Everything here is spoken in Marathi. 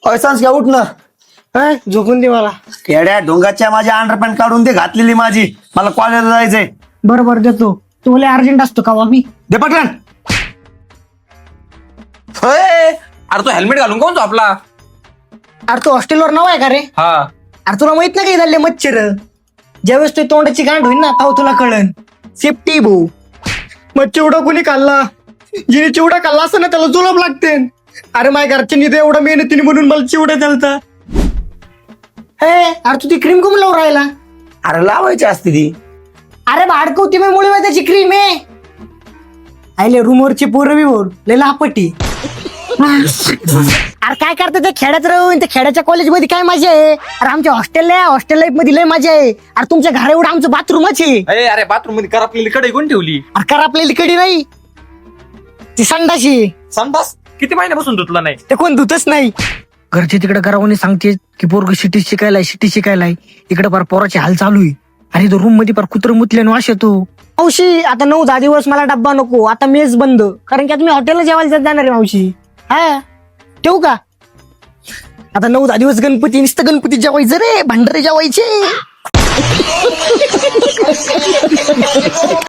पैसाच घ्या उठ ना. काय झोपून दे मला. खेड्या ढोंगाच्या माझ्या अंडरपॅन्ट काढून दे घातलेली माझी. मला कॉलेजला जायचंय. बरोबर देतो. तुला अर्जंट असतो का मी दे पटकन. अरे तो हेल्मेट घालून कोण आपला? अरे तू हॉस्टेलवर नाव आहे का रे? हा. अरे तुला माहित नाही काही झाले मच्छर. ज्यावेळेस तुझी तोंडाची गांड होईल ना तेव्हा तुला कळन. सेफ्टी भाऊ. मग चिवडा कोणी खाल्ला? जिने चिवडा खाल्ला असं ना त्याला जुलाब लागते. अरे माझ्या घरच्यांनी तर एवढा मेहनतीने म्हणून मला चिवडा द्यालता. अरे तू ती क्रीम कुम लावून राहिला? अरे लावायची असते ती. अरे भाडकवती मी मुळे त्याची क्रीम आहे. आयले रूमवरची पोरं बी बोल लय लापटी. अरे काय करता ते खेड्यात राहून त्या खेड्याच्या कॉलेजमध्ये काय मजा आहे? अरे आमच्या हॉस्टेल लाईफ मध्ये लय मजा आहे. अरे तुमच्या घरा एवढं आमचं बाथरूमच आहे. अरे बाथरूम मध्ये करपलेली कडे कोण ठेवली? अरे कर आपल्याला कडी नाही ती संडाशी. संडास किती महिन्यापासून धुतला नाही? ते कोण धुतच नाही. घरचे तिकडे घरावून सांगते की पोरग सिटी शिकायलाय इकडे फार पोराचे हाल चालू आहे. अरे तो रूम मध्ये फार कुत्र मुतल्याने वास येतो. मावशी आता 9-10 दिवस मला डब्बा नको. आता मेस बंद. कारण की आता मी हॉटेलला जेवायला जाणार आहे मावशी. हा ठेवू का? आता 9-10 दिवस गणपती नुसतं गणपती जेवायचं रे. भंडारे जेवायचे.